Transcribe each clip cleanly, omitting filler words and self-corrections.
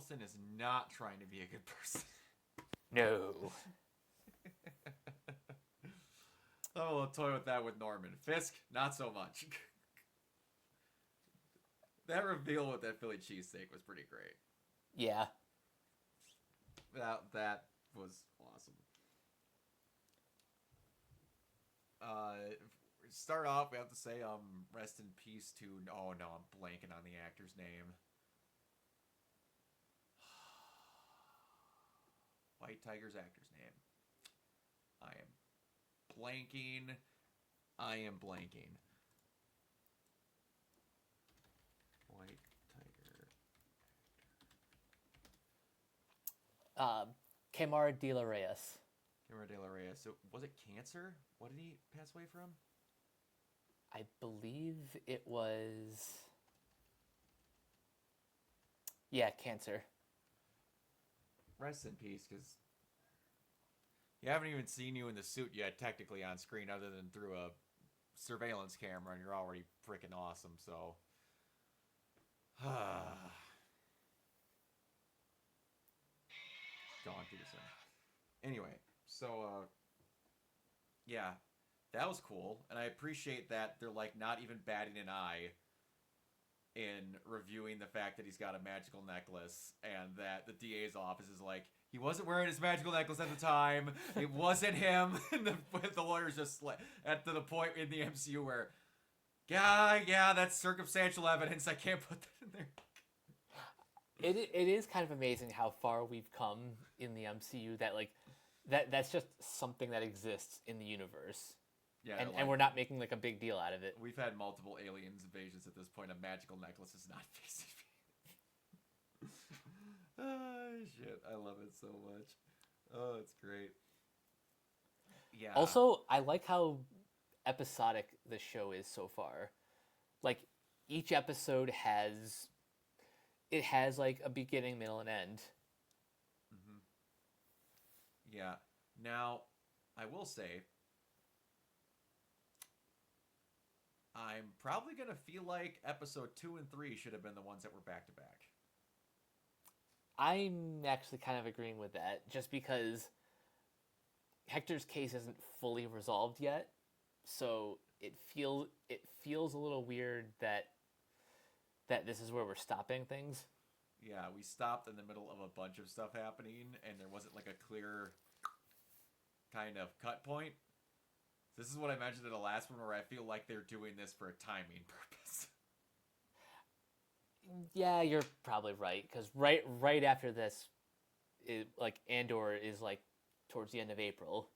Nicholson is not trying to be a good person. No. I will toy with that with Norman. Fisk, not so much. That reveal with that Philly cheesesteak was pretty great. Yeah. That was awesome. Start off, we have to say, rest in peace to. Oh no, I'm blanking on the actor's name. White Tiger's actor's name. I am blanking. I am blanking. White Tiger. Kemar De La Reyes. Guillermo de la Reyes. So, was it cancer? What did he pass away from? I believe it was. Yeah, cancer. Rest in peace, because you haven't even seen you in the suit yet, technically on screen, other than through a surveillance camera, and you're already freaking awesome. So, gone too soon. Anyway, so yeah, that was cool, and I appreciate that they're like not even batting an eye in reviewing the fact that he's got a magical necklace, and that the DA's office is like, he wasn't wearing his magical necklace at the time. It wasn't him. And the lawyer's just like, at to the point in the MCU where, yeah, that's circumstantial evidence. I can't put that in there. It is kind of amazing how far we've come in the MCU that like that's just something that exists in the universe. Yeah, and we're not making like a big deal out of it. We've had multiple aliens invasions at this point. A magical necklace is not facing me. Oh, shit. I love it so much. Oh, it's great. Yeah. Also, I like how episodic the show is so far. Like each episode has like a beginning, middle, and end. Mm-hmm. Yeah. Now, I will say, I'm probably going to feel like episode 2 and 3 should have been the ones that were back to back. I'm actually kind of agreeing with that, just because Hector's case isn't fully resolved yet, so it feels a little weird that this is where we're stopping things. Yeah, we stopped in the middle of a bunch of stuff happening, and there wasn't like a clear kind of cut point. This is what I mentioned in the last one, where I feel like they're doing this for a timing purpose. Yeah, you're probably right, because right after this, like Andor is like towards the end of April.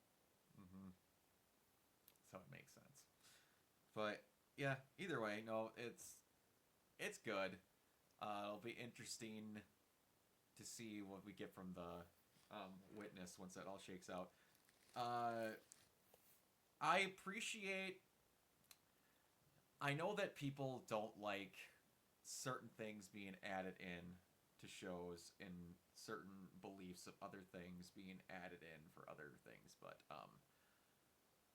Mm-hmm. So it makes sense. But yeah, either way, no, it's good. It'll be interesting to see what we get from the witness once that all shakes out. I appreciate. I know that people don't like certain things being added in to shows and certain beliefs of other things being added in for other things, but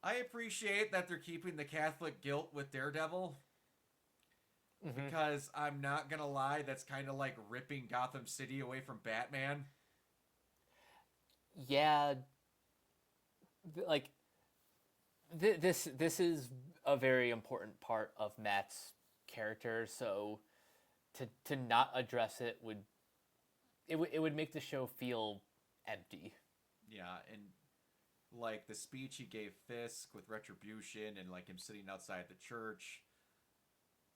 I appreciate that they're keeping the Catholic guilt with Daredevil. Mm-hmm. Because I'm not gonna lie, that's kind of like ripping Gotham City away from Batman. Yeah, like this is a very important part of Matt's character, so to not address it would make the show feel empty. Yeah, and like the speech he gave Fisk with Retribution and like him sitting outside the church.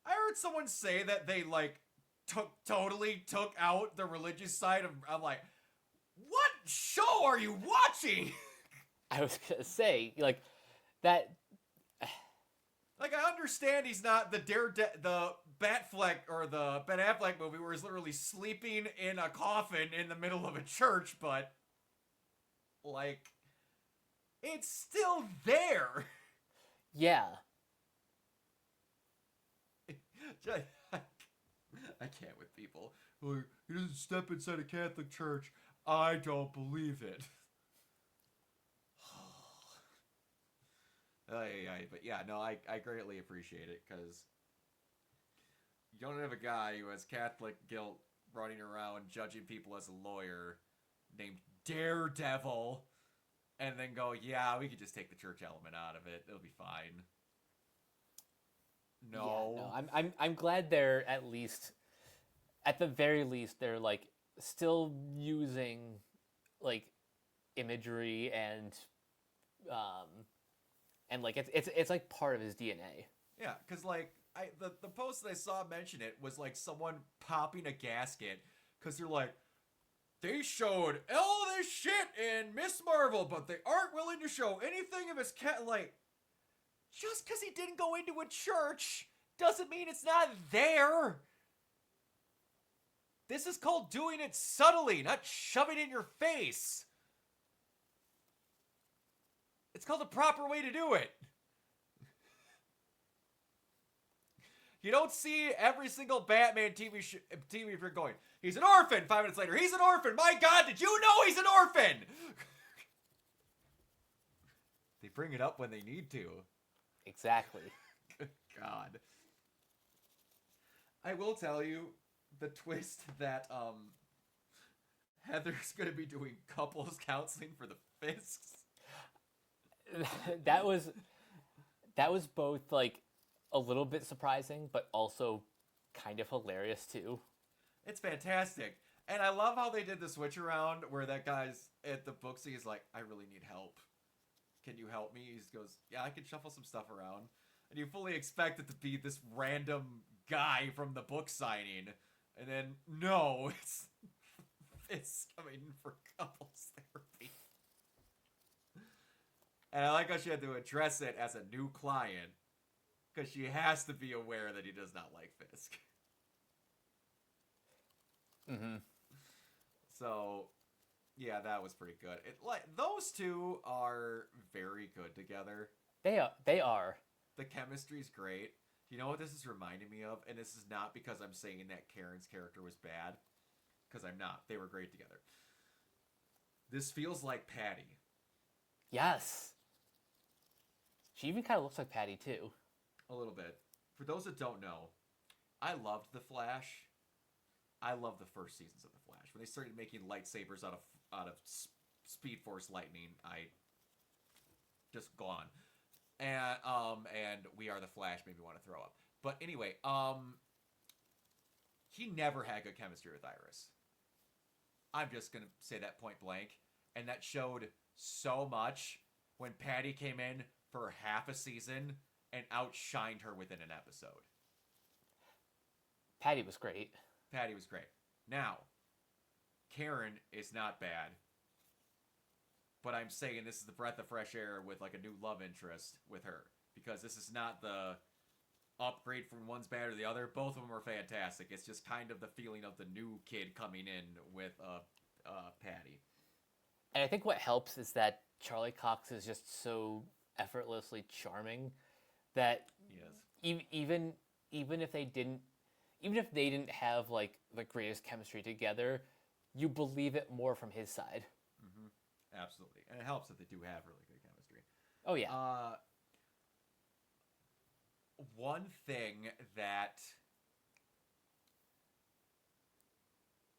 I heard someone say that they like totally took out the religious side of. I'm like, what show are you watching? I was gonna say like that. Like, I understand he's not the Batfleck or the Ben Affleck movie where he's literally sleeping in a coffin in the middle of a church, but like, it's still there. Yeah. I can't with people. He doesn't step inside a Catholic church. I don't believe it. But yeah, no, I greatly appreciate it, because you don't have a guy who has Catholic guilt running around judging people as a lawyer named Daredevil, and then go, yeah, we could just take the church element out of it. It'll be fine. No. Yeah, no. I'm glad they're at the very least they're like still using like imagery and like it's like part of his DNA. Yeah, because like the post that I saw mention it was like someone popping a gasket because they're like, they showed all this shit in Miss Marvel, but they aren't willing to show anything of his cat. Like, just because he didn't go into a church doesn't mean it's not there. This is called doing it subtly, not shoving it in your face. It's called the proper way to do it. You don't see every single Batman TV show going, he's an orphan. 5 minutes later, he's an orphan. My God, did you know he's an orphan? They bring it up when they need to. Exactly. Good God. I will tell you the twist that Heather's going to be doing couples counseling for the Fisks. that was both like a little bit surprising, but also kind of hilarious too. It's fantastic. And I love how they did the switch around where that guy's at the booksy is like, I really need help. Can you help me? He goes, yeah, I can shuffle some stuff around. And you fully expect it to be this random guy from the book signing. And then, no, it's coming for couples therapy. And I like how she had to address it as a new client. Because she has to be aware that he does not like Fisk. Mm-hmm. So, yeah, that was pretty good. Those two are very good together. They are. The chemistry's great. You know what this is reminding me of? And this is not because I'm saying that Karen's character was bad. Because I'm not. They were great together. This feels like Patty. Yes. She even kind of looks like Patty too. A little bit. For those that don't know, I loved The Flash. I loved the first seasons of The Flash. When they started making lightsabers out of Speed Force lightning, I just gone. And We Are the Flash made me want to throw up. But anyway, he never had good chemistry with Iris. I'm just gonna say that point blank. And that showed so much when Patty came in for half a season and outshined her within an episode. Patty was great. Patty was great. Now, Karen is not bad. But I'm saying this is the breath of fresh air with like a new love interest with her. Because this is not the upgrade from one's bad or the other. Both of them are fantastic. It's just kind of the feeling of the new kid coming in with Patty. And I think what helps is that Charlie Cox is just so effortlessly charming that Yes. even if they didn't have like the greatest chemistry together, you believe it more from his side. Mm-hmm. Absolutely. And it helps that they do have really good chemistry. Oh yeah. One thing that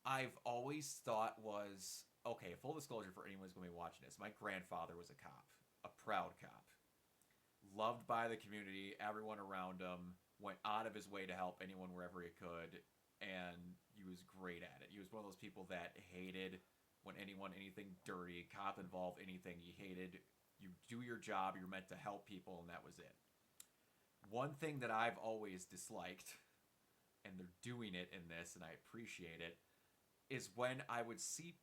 I've always thought was, okay, full disclosure for anyone who's going to be watching this, my grandfather was a cop, a proud cop. Loved by the community, everyone around him, went out of his way to help anyone wherever he could, and he was great at it. He was one of those people that hated when anything dirty, cop involved, anything he hated. You do your job, you're meant to help people, and that was it. One thing that I've always disliked, and they're doing it in this, and I appreciate it, is when I would see,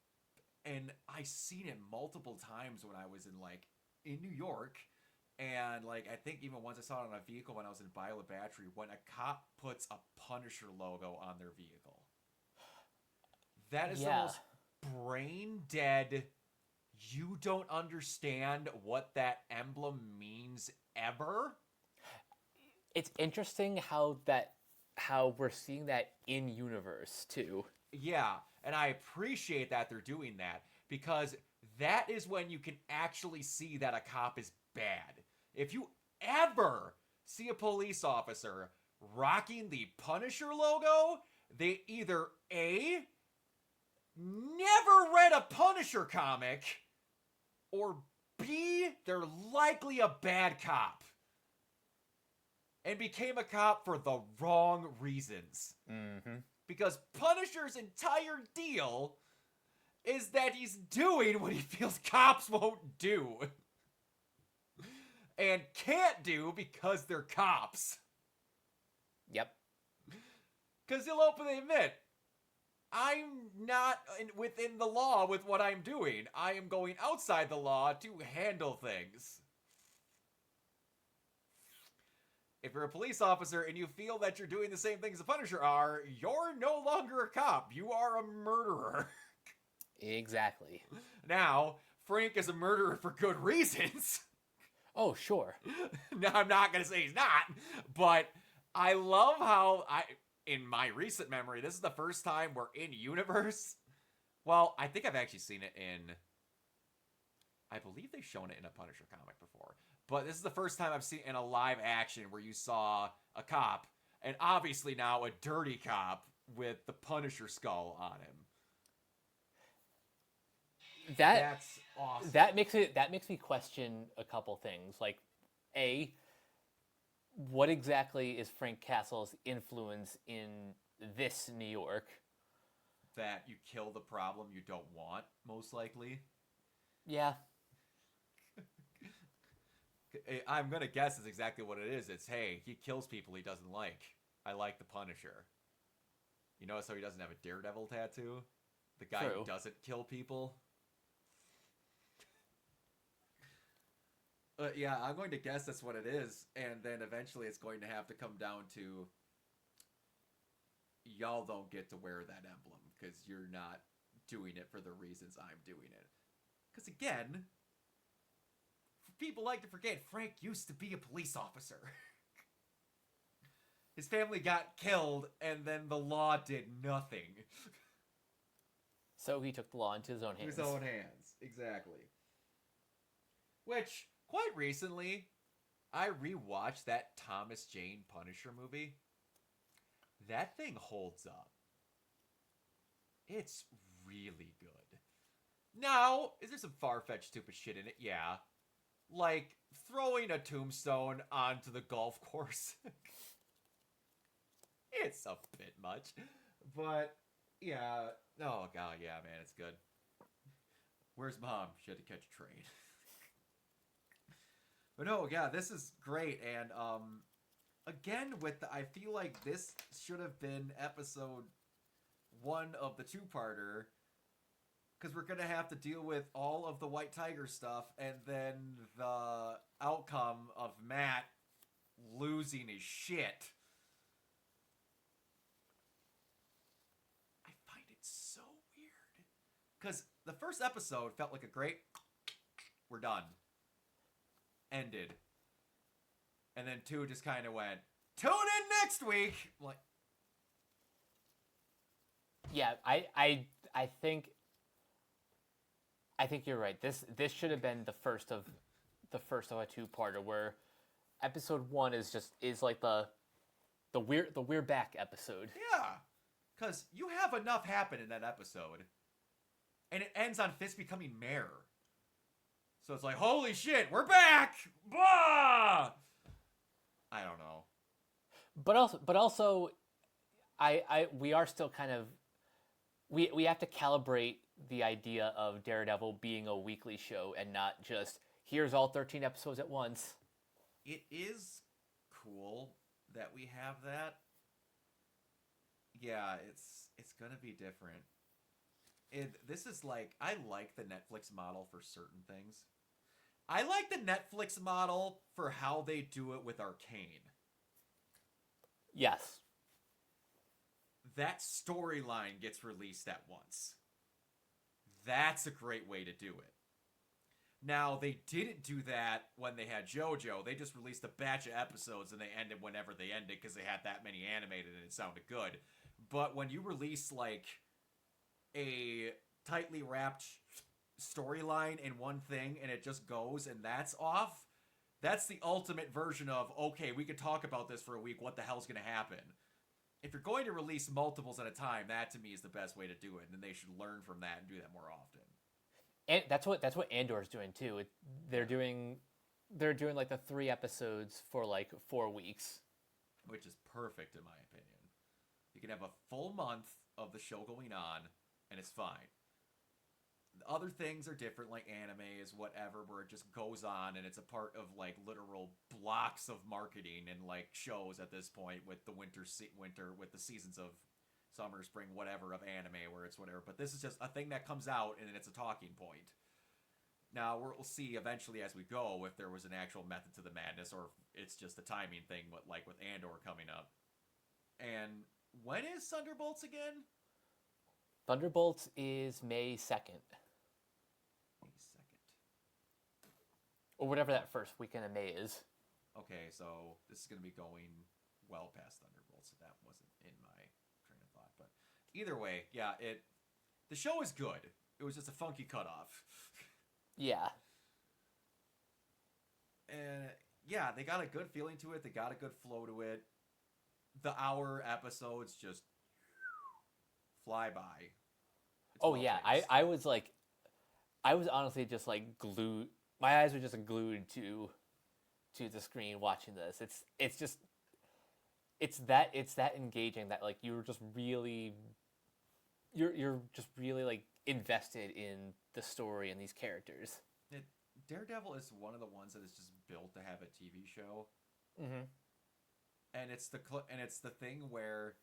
and I seen it multiple times when I was in New York. And, I think even once I saw it on a vehicle when I was in Biola Battery, when a cop puts a Punisher logo on their vehicle. That is the most brain-dead, you don't understand what that emblem means ever. It's interesting how we're seeing that in universe, too. Yeah, and I appreciate that they're doing that, because that is when you can actually see that a cop is bad. If you ever see a police officer rocking the Punisher logo, they either A, never read a Punisher comic, or B, they're likely a bad cop and became a cop for the wrong reasons. Mm-hmm. Because Punisher's entire deal is that he's doing what he feels cops won't do. And can't do because they're cops. Yep. Because he'll openly admit, I'm not within the law with what I'm doing. I am going outside the law to handle things. If you're a police officer and you feel that you're doing the same things the Punisher are, you're no longer a cop. You are a murderer. Exactly. Now, Frank is a murderer for good reasons. Oh, sure. No, I'm not going to say he's not, but I love how in my recent memory, this is the first time we're in universe. Well, I think I've actually seen it in, I believe they've shown it in a Punisher comic before, but this is the first time I've seen it in a live action where you saw a cop, and obviously now a dirty cop with the Punisher skull on him. That's awesome. That makes me question a couple things. Like, A, what exactly is Frank Castle's influence in this New York? That you kill the problem you don't want, most likely. Yeah. I'm gonna guess it's exactly what it is. It's, hey, he kills people he doesn't like. I like the Punisher. You notice how he doesn't have a Daredevil tattoo? The guy True. who doesn't kill people? Yeah, I'm going to guess that's what it is, and then eventually it's going to have to come down to y'all don't get to wear that emblem because you're not doing it for the reasons I'm doing it. Because again, people like to forget Frank used to be a police officer. His family got killed, and then the law did nothing. So he took the law into his own hands. His own hands, exactly. Which, quite recently, I rewatched that Thomas Jane Punisher movie. That thing holds up. It's really good. Now, is there some far-fetched stupid shit in it? Yeah. Like, throwing a tombstone onto the golf course. It's a bit much. But, yeah. Oh, God, yeah, man, it's good. Where's Mom? She had to catch a train. But no, yeah, this is great. And, again, I feel like this should have been episode 1 of the 2-parter. Because we're going to have to deal with all of the White Tiger stuff and then the outcome of Matt losing his shit. I find it so weird. Because the first episode felt like a great, we're done. Ended. And then 2 just kind of went, tune in next week! Like, yeah, I think you're right. This should have been the first of a 2-parter where episode 1 is like the we're back episode. yeah. Because you have enough happen in that episode. And it ends on Fist becoming mayor. So it's like, holy shit, we're back! Blah! I don't know. But also we are still kind of we have to calibrate the idea of Daredevil being a weekly show and not just here's all 13 episodes at once. It is cool that we have that. Yeah, it's gonna be different. This is like, I like the Netflix model for certain things. I like the Netflix model for how they do it with Arcane. Yes. That storyline gets released at once. That's a great way to do it. Now, they didn't do that when they had JoJo. They just released a batch of episodes and they ended whenever they ended because they had that many animated and it sounded good. But when you release, like, a tightly wrapped storyline in one thing and it just goes and that's off, that's the ultimate version of, okay, we could talk about this for a week. What the hell's going to happen? if you're going to release multiples at a time, that to me is the best way to do it, and they should learn from that and do that more often. And that's what Andor's doing too. They're doing like the 3 episodes for like 4 weeks, which is perfect in my opinion. You can have a full month of the show going on, and it's fine. Other things are different, like anime is whatever, where it just goes on and it's a part of like literal blocks of marketing and like shows at this point with the winter with the seasons of summer, spring, whatever of anime where it's whatever. But this is just a thing that comes out and it's a talking point. Now we'll see eventually as we go if there was an actual method to the madness or if it's just a timing thing, like with Andor coming up. And when is Thunderbolts again? Thunderbolts is May 2nd. Or whatever that first weekend of May is. Okay, so this is going to be going well past Thunderbolts, so that wasn't in my train of thought. But either way, yeah, the show is good. It was just a funky cutoff. Yeah. And yeah, they got a good feeling to it. They got a good flow to it. The hour episodes just fly by. It's yeah, I was honestly just like glued. My eyes were just glued to the screen watching this. It's that engaging that like you're just really like invested in the story and these characters. Daredevil is one of the ones that is just built to have a TV show. Mm-hmm. And it's the thing where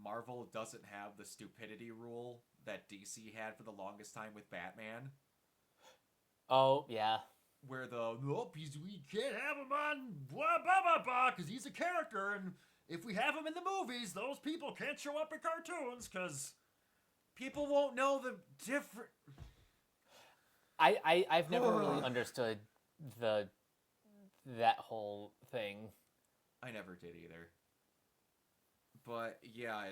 Marvel doesn't have the stupidity rule that DC had for the longest time with Batman. Oh yeah. Where we can't have him on blah blah blah blah because he's a character, and if we have him in the movies, those people can't show up in cartoons because people won't know the different. I've never really understood that whole thing. I never did either. But yeah,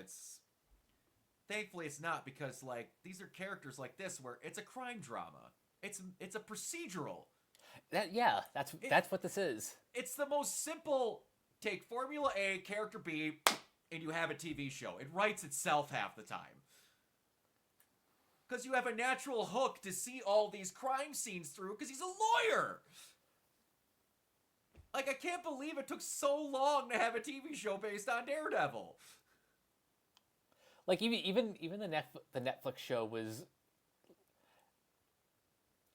thankfully it's not, because like these are characters like this where it's a crime drama. It's a procedural. That's what this is. It's the most simple. Take Formula A, character B, and you have a TV show. It writes itself half the time. Because you have a natural hook to see all these crime scenes through because he's a lawyer. Like, I can't believe it took so long to have a TV show based on Daredevil. Like, even the Netflix show was...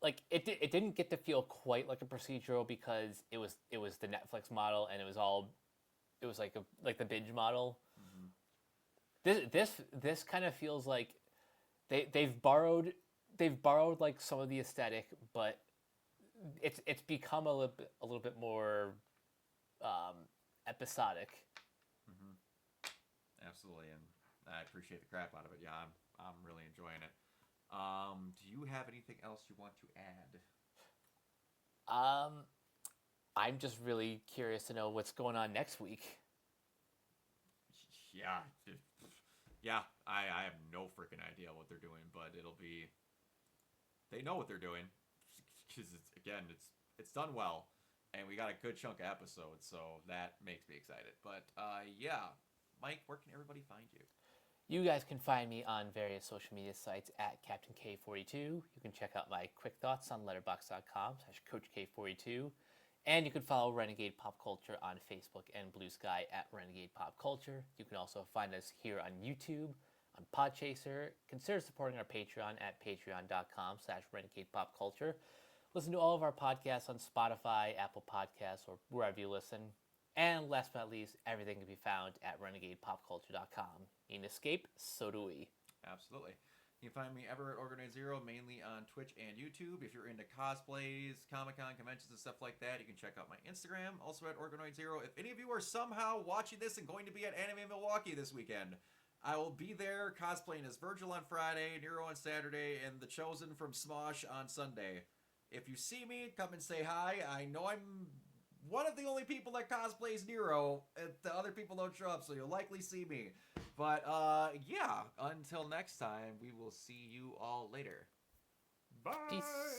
Like, it didn't get to feel quite like a procedural because it was the Netflix model and it was like the binge model. Mm-hmm. This kind of feels like they've borrowed like some of the aesthetic, but it's become a little bit more episodic. Mm-hmm. Absolutely, and I appreciate the crap out of it. Yeah, I'm really enjoying it. Do you have anything else you want to add? I'm just really curious to know what's going on next week. Yeah, I have no freaking idea what they're doing, but they know what they're doing, because it's done well, and we got a good chunk of episodes, so that makes me excited. But yeah, Mike, where can everybody find you? You guys can find me on various social media sites at Captain K42. You can check out my quick thoughts on letterboxd.com/CoachK42. And you can follow Renegade Pop Culture on Facebook and Blue Sky at Renegade Pop Culture. You can also find us here on YouTube, on Podchaser. Consider supporting our Patreon at patreon.com/Renegade Pop Culture. Listen to all of our podcasts on Spotify, Apple Podcasts, or wherever you listen. And last but not least, everything can be found at renegadepopculture.com. You can escape, so do we. Absolutely. You can find me ever at Organized Zero, mainly on Twitch and YouTube. If you're into cosplays, Comic-Con conventions, and stuff like that, you can check out my Instagram, also at Organized Zero. If any of you are somehow watching this and going to be at Anime Milwaukee this weekend, I will be there cosplaying as Virgil on Friday, Nero on Saturday, and The Chosen from Smosh on Sunday. If you see me, come and say hi. I know I'm one of the only people that cosplays Nero. The other people don't show up, so you'll likely see me. But, yeah, until next time, we will see you all later. Bye! Peace.